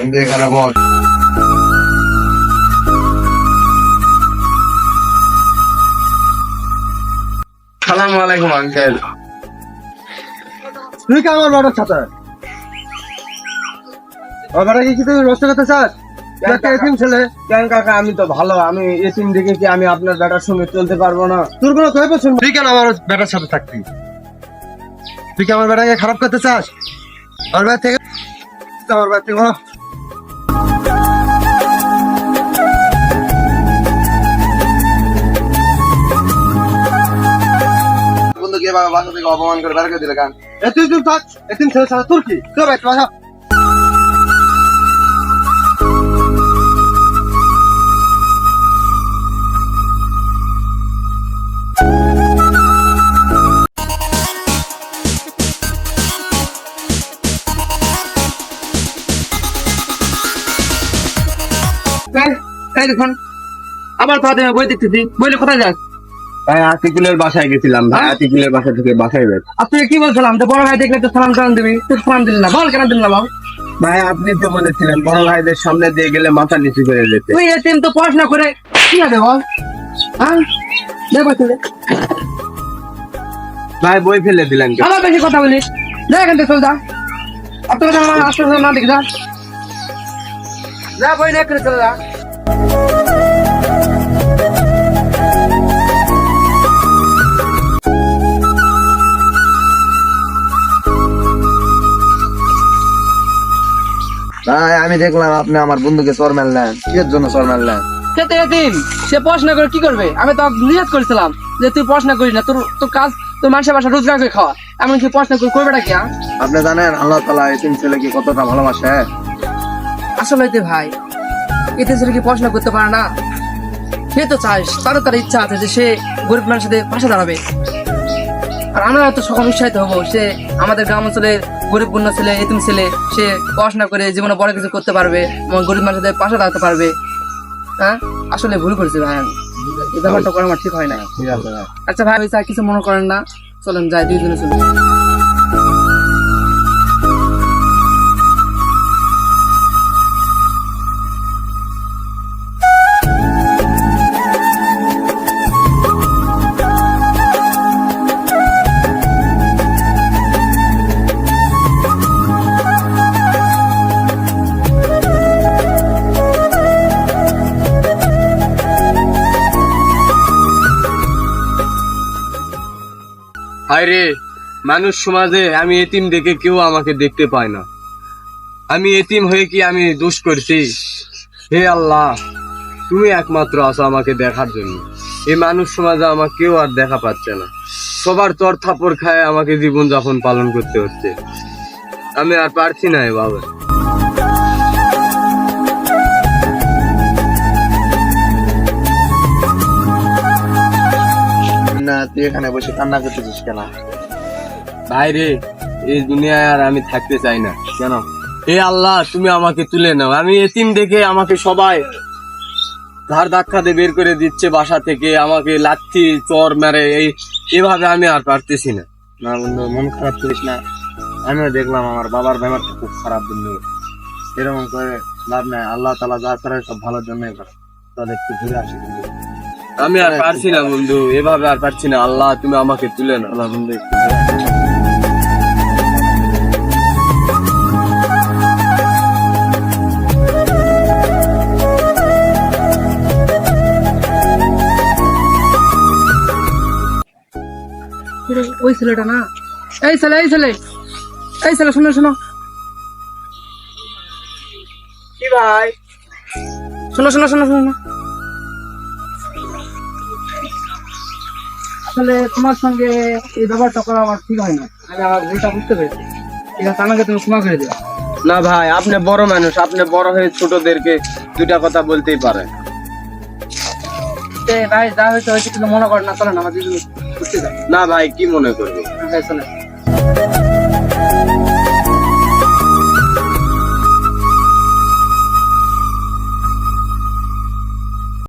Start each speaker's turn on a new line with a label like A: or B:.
A: বন্ধু এখানে বল। সালাম আলাইকুম আঙ্কেল।
B: তুই কে আমার বাবার সাথে বাবাকে কি তুই রস্ত করতে চাস? এতিম ছেলে।
A: কেন কাকা, আমি তো ভালো, আমি এতিম দেখে কি আমি আপনার বেটার সঙ্গে চলতে পারবো না?
B: তোর কোনো কয় পছন্দ? তুই কেন আমার বেটার সাথে থাকবি? তুই কি আমার বেটাকে খারাপ করতে চাস? আমার বেটা থেকে আমার বেটা থেকে
A: বন্ধু কে বাসা থেকে অপমান করে বের করে দিলে কেন?
B: তুই তুই থাক। এতিম ছেলে ছাড়া তোর কি? তোর ভাই বাসা।
C: দেখুন আবার তাদের বই দেখতেছি, বইলে কোথায় যাস?
A: ভাই আতিকুলের বাসায় গেছিলাম, ভাই আতিকুলের বাসা থেকে বাসায় বের।
C: আপনি কি বলছিলাম তো বড় ভাই দেখলে তো সালাম টালাম দিবি, তুই সালাম দিলি না, বল কেন দিলি না? বল।
A: ভাই আপনি তো বলেছিলেন বড় ভাইদের সামনে দিয়ে গেলে মাথা নিচু করে যেতে।
C: তুই এতিম তো পড়াশোনা করে কি হবে বল? হ্যাঁ দেখো তুই
A: ভাই বই ফেলে দিলেন কেন?
C: আমার বেশি কথা বলিস, দেখ এখান থেকে চল যা। আপনার আমার আসতে না দেখি যা, যা বই না করে চলে যা।
A: ভাই আমি দেখলাম আপনি আমার বন্ধুকে চর মারলেন, কিসের জন্য চর মারলেন?
C: সে তো এতিম, সে পড়াশোনা করে কি করবে? আমি তো নিষেধ করেছিলাম যে তুই পড়াশোনা করিস না, তোর তোর কাজ তোর মানুষের বাসা রোজগার করে খাওয়া, এমনকি পড়াশোনা করে করবেটা কি?
A: আপনি জানেন আল্লাহ তাআলা এতিম ছেলেকে কতটা ভালোবাসে?
C: আসলে তো ভাই এতে ছেলে কি পড়াশোনা করতে পারে না? সে তো চায়, তারও তার ইচ্ছা আছে যে সে গরিব মানুষের সাথে পাশে দাঁড়াবে। আর আমরা তো সকল উৎসাহিত হবো, সে আমাদের গ্রাম অঞ্চলের গরিব গুণ ছেলে, এতিম ছেলে, সে পড়াশোনা করে জীবনে বড় কিছু করতে পারবে, গরিব মানুষের সাথে পাশে দাঁড়াতে পারবে। হ্যাঁ আসলে ভুল করেছি ভাই, আমি এই ব্যাপারটা করা আমার ঠিক হয় না।
A: ঠিক আছে ভাই।
C: আচ্ছা ভাই স্যার কিছু মনে করেন না, চলেন যাই, দুইজনে চলুন।
D: হায়রে, মানুষ সমাজে আমি এতিম দেখে কেউ আমাকে দেখতে পায় না। আমি এতিম হয়ে কি আমি দোষ করছি? হে আল্লাহ, তুমি একমাত্র আছো আমাকে দেখার জন্য। এই মানুষ সমাজে আমাকে কেউ আর দেখা পাচ্ছে না, সবার চর থাপড় খায় আমাকে জীবন যাপন পালন করতে হচ্ছে। আমি আর পারছি না এভাবে।
A: না তুই এখানে বসে কান্না করতেছিস কেন?
D: ভাইরে, এই দুনিয়ায় আর আমি থাকতে চাই না।
A: কেন?
D: হে আল্লাহ, তুমি আমাকে তুলে নাও। আমি এতিম দেখে আমাকে সবাই ধার ধাক্কা দিয়ে বের করে দিচ্ছে বাসা থেকে, আমাকে লাথি চর মেরে এভাবে আমি আর পারতেছি না।
A: না বন্ধু মন খারাপ করিস না, আমিও দেখলাম আমার বাবার ব্যাপারটা খুব খারাপ বন্ধু। এরকম করে লাভ নাই, আল্লাহ তাআলা যা করে সব ভালোর জন্যই করে। তাহলে একটু ঘুরে আসি বন্ধু।
D: আমি আর পারছি না বন্ধু, এভাবে আর পারছি না। আল্লাহ তুমি আমাকে তুলে নাও।
A: আল্লাহ বন্ধু একটু ঘুরে আসি।
C: ওই ছেলেটা না, এই ছেলে এই ছেলে এই ছেলে, শোনো শোনো
A: কি ভাই?
C: শোনো শোনো শোনো শোনো, আসলে তোমার সঙ্গে এই ব্যাপারটা করা আমার ঠিক হয় না। আমি আমার ভুলটা বুঝতে পেরেছি, ঠিক আছে? আমাকে তুমি ক্ষমা করে দিও।
D: না ভাই, আপনি বড় মানুষ, আপনি বড় হয়ে ছোটদেরকে দুটা কথা বলতেই পারেন।
C: ভাই যা হয়েছে হয়েছে, কিন্তু মনে করেন না, চলেন আমার দিদি ঘুরতে যাই।
D: না ভাই, কি মনে করবে?
C: হ্যাঁ চলেন।